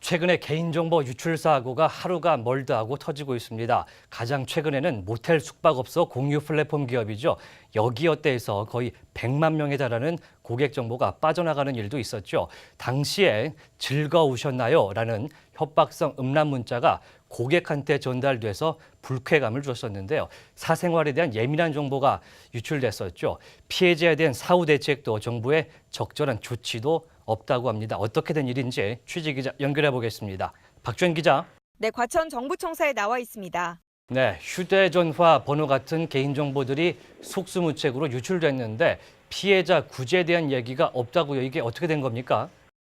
최근에 개인정보 유출 사고가 하루가 멀다 하고 터지고 있습니다. 가장 최근에는 모텔 숙박업소 공유 플랫폼 기업이죠. 여기어때에서 거의 100만 명에 달하는 고객 정보가 빠져나가는 일도 있었죠. 당시에 즐거우셨나요? 라는 협박성 음란 문자가 고객한테 전달돼서 불쾌감을 줬었는데요. 사생활에 대한 예민한 정보가 유출됐었죠. 피해자에 대한 사후 대책도 정부의 적절한 조치도 없다고 합니다. 어떻게 된 일인지 취재 기자 연결해 보겠습니다. 박주현 기자. 네, 과천 정부청사에 나와 있습니다. 네, 휴대전화 번호 같은 개인정보들이 속수무책으로 유출됐는데 피해자 구제에 대한 얘기가 없다고요. 이게 어떻게 된 겁니까?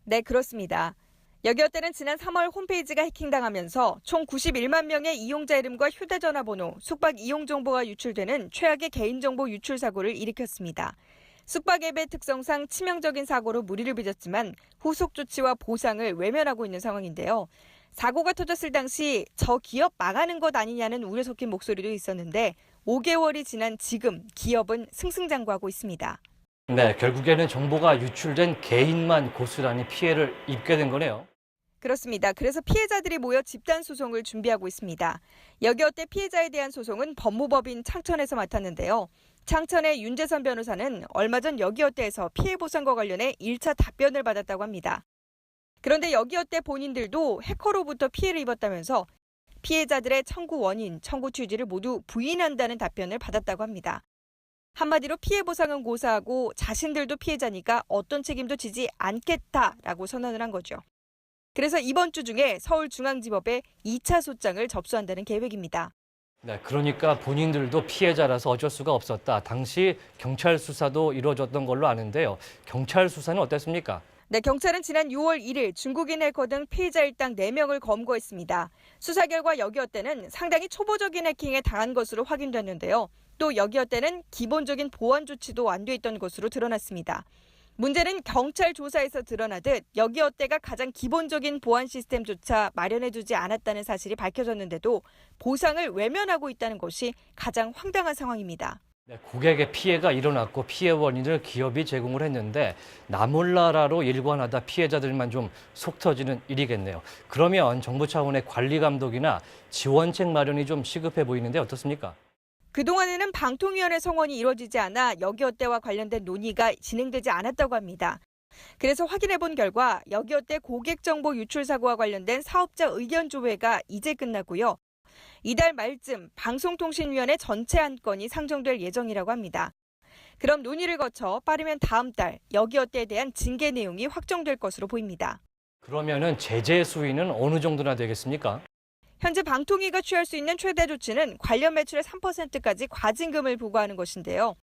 네, 그렇습니다. 여기어때는 지난 3월 홈페이지가 해킹당하면서 총 91만 명의 이용자 이름과 휴대전화 번호, 숙박 이용 정보가 유출되는 최악의 개인정보 유출 사고를 일으켰습니다. 숙박 앱의 특성상 치명적인 사고로 무리를 빚었지만 후속 조치와 보상을 외면하고 있는 상황인데요. 사고가 터졌을 당시 저 기업 망하는 것 아니냐는 우려 섞인 목소리도 있었는데 5개월이 지난 지금 기업은 승승장구하고 있습니다. 네, 결국에는 정보가 유출된 개인만 고스란히 피해를 입게 된 거네요. 그렇습니다. 그래서 피해자들이 모여 집단 소송을 준비하고 있습니다. 여기어때 피해자에 대한 소송은 법무법인 창천에서 맡았는데요. 창천의 윤재선 변호사는 얼마 전 여기어때에서 피해 보상과 관련해 1차 답변을 받았다고 합니다. 그런데 여기어때 본인들도 해커로부터 피해를 입었다면서 피해자들의 청구 원인, 청구 취지를 모두 부인한다는 답변을 받았다고 합니다. 한마디로 피해 보상은 고사하고 자신들도 피해자니까 어떤 책임도 지지 않겠다라고 선언을 한 거죠. 그래서 이번 주 중에 서울중앙지법에 2차 소장을 접수한다는 계획입니다. 네, 그러니까 본인들도 피해자라서 어쩔 수가 없었다. 당시 경찰 수사도 이루어졌던 걸로 아는데요. 경찰 수사는 어땠습니까? 네, 경찰은 지난 6월 1일 중국인 해커 등 피해자 일당 4명을 검거했습니다. 수사 결과 여기어때는 상당히 초보적인 해킹에 당한 것으로 확인됐는데요. 또 여기어때는 기본적인 보안 조치도 안 돼 있던 것으로 드러났습니다. 문제는 경찰 조사에서 드러나듯 여기어때가 가장 기본적인 보안 시스템조차 마련해두지 않았다는 사실이 밝혀졌는데도 보상을 외면하고 있다는 것이 가장 황당한 상황입니다. 네, 고객의 피해가 일어났고 피해 원인을 기업이 제공을 했는데 나몰라라로 일관하다 피해자들만 좀 속 터지는 일이겠네요. 그러면 정부 차원의 관리 감독이나 지원책 마련이 좀 시급해 보이는데 어떻습니까? 그동안에는 방통위원회 성원이 이루어지지 않아 여기어때와 관련된 논의가 진행되지 않았다고 합니다. 그래서 확인해본 결과 여기어때 고객정보 유출 사고와 관련된 사업자 의견 조회가 이제 끝났고요. 이달 말쯤 방송통신위원회 전체 안건이 상정될 예정이라고 합니다. 그럼 논의를 거쳐 빠르면 다음 달 여기어때에 대한 징계 내용이 확정될 것으로 보입니다. 그러면은 제재 수위는 어느 정도나 되겠습니까? 현재 방통위가 취할 수 있는 최대 조치는 관련 매출의 3%까지 과징금을 부과하는 것인데요.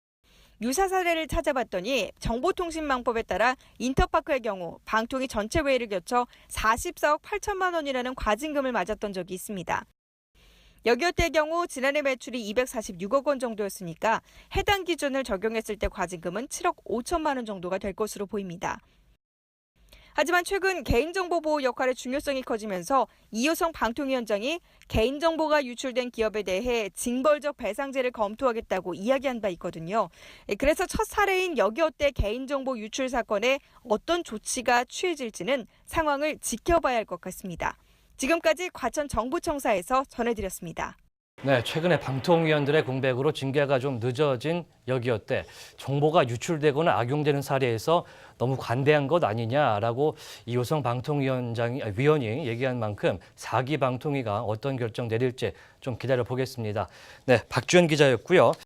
유사 사례를 찾아봤더니 정보통신망법에 따라 인터파크의 경우 방통위 전체 회의를 거쳐 44억 8천만 원이라는 과징금을 맞았던 적이 있습니다. 여기어때의 경우 지난해 매출이 246억 원 정도였으니까 해당 기준을 적용했을 때 과징금은 7억 5천만 원 정도가 될 것으로 보입니다. 하지만 최근 개인정보 보호 역할의 중요성이 커지면서 이효성 방통위원장이 개인정보가 유출된 기업에 대해 징벌적 배상제를 검토하겠다고 이야기한 바 있거든요. 그래서 첫 사례인 여기어때 개인정보 유출 사건에 어떤 조치가 취해질지는 상황을 지켜봐야 할 것 같습니다. 지금까지 과천 정부청사에서 전해드렸습니다. 네, 최근에 방통위원들의 공백으로 징계가 좀 늦어진 여기어때 정보가 유출되거나 악용되는 사례에서 너무 관대한 것 아니냐라고 이효성 위원이 얘기한 만큼 4기 방통위가 어떤 결정 내릴지 좀 기다려 보겠습니다. 네, 박주현 기자였고요.